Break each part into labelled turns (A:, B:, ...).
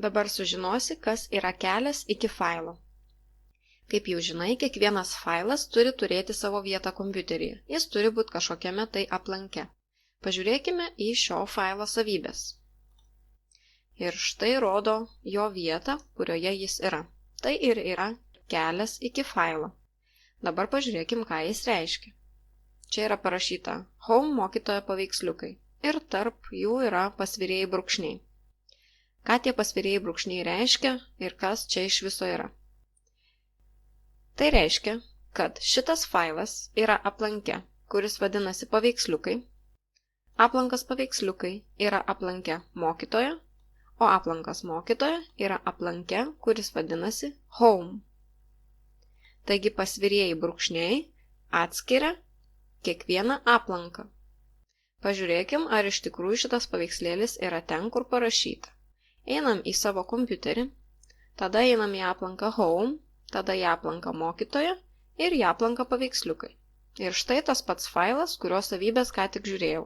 A: Dabar sužinosi, kas yra kelias iki failo. Kaip jau žinai, kiekvienas failas turi turėti savo vietą kompiuteryje. Jis turi būti kažkokiame tai aplanke. Pažiūrėkime į šio failo savybės. Ir štai rodo jo vietą, kurioje jis yra. Tai ir yra kelias iki failo. Dabar pažiūrėkim, ką jis reiškia. Čia yra parašyta Home mokytojo paveiksliukai. Ir tarp jų yra pasvirieji brūkšniai. Ką tie pasvirieji brūkšniai reiškia ir kas čia iš viso yra? Tai reiškia, kad šitas failas yra aplanke, kuris vadinasi paveiksliukai. Aplankas paveiksliukai yra aplanke mokytojo, o aplankas mokytojo yra aplanke, kuris vadinasi Home. Taigi pasvirieji brūkšniai atskiria kiekvieną aplanką. Pažiūrėkim, ar iš tikrųjų šitas paveikslėlis yra ten, kur parašyta. Einam į savo kompiuterį, tada einam į aplanką Home, tada į aplanką mokytojo ir į aplanką paveiksliukai. Ir štai tas pats failas, kurio savybės ką tik žiūrėjau.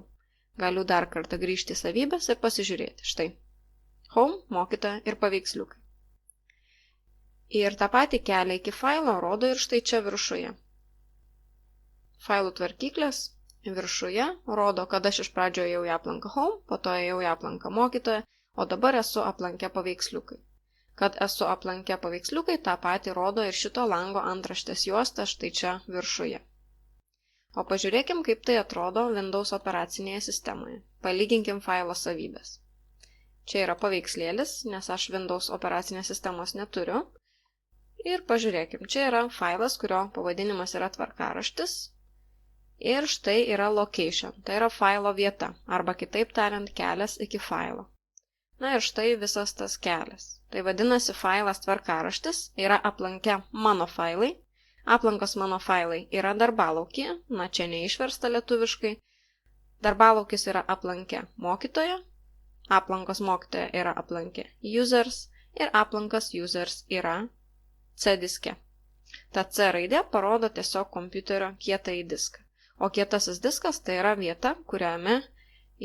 A: Galiu dar kartą grįžti į savybės ir pasižiūrėti. Štai. Home, mokytojo ir paveiksliukai. Ir tą patį kelią iki failo rodo ir štai čia viršuje. Failų tvarkyklės viršuje rodo, kad aš iš pradžio ėjau į aplanką Home, po to ėjau į aplanką mokytojo, o dabar esu aplanke paveiksliukai. Kad esu aplanke paveiksliukai, tą patį rodo ir šito lango antraštės juosta štai čia viršuje. O pažiūrėkim, kaip tai atrodo Windows operacinėje sistemoje. Palyginkim failo savybės. Čia yra paveikslėlis, nes aš Windows operacinės sistemos neturiu. Ir pažiūrėkim, čia yra failas, kurio pavadinimas yra tvarkaraštis. Ir štai yra location, tai yra failo vieta, arba kitaip tariant, kelias iki failo. Na ir štai visas tas kelias. Tai vadinasi, failas tvarkaraštis yra aplanke mano failai. Aplankos mano failai yra darbalaukyje, na čia neišversta lietuviškai. Darbalaukis yra aplanke mokytojo, aplankos mokytojo yra aplanke users ir aplankas users yra C diske. Ta C raidė parodo tiesiog kompiuterio kietąjį diską. O kietasis diskas tai yra vieta, kuriame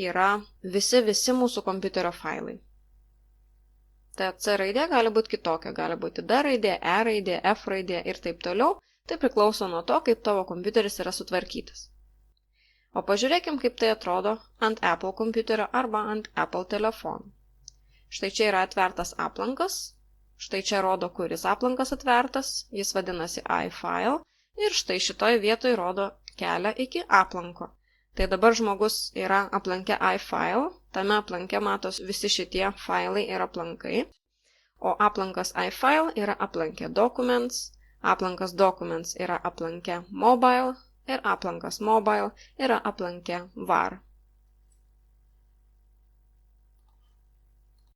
A: yra visi mūsų kompiuterio failai. Ta C raidė gali būti kitokia, gali būti D raidė, E raidė, F raidė ir taip toliau. Tai priklauso nuo to, kaip tavo kompiuteris yra sutvarkytas. O pažiūrėkim, kaip tai atrodo ant Apple kompiuterio arba ant Apple telefonų. Štai čia yra atvertas aplankas. Štai čia rodo, kuris aplankas atvertas. Jis vadinasi iFile. Ir štai šitoj vietoj rodo kelią iki aplanko. Tai dabar žmogus yra aplanke iFile, tame aplanke matos visi šitie failai ir aplankai, o aplankas iFile yra aplanke Documents, aplankas Documents yra aplanke Mobile ir aplankas Mobile yra aplanke Var.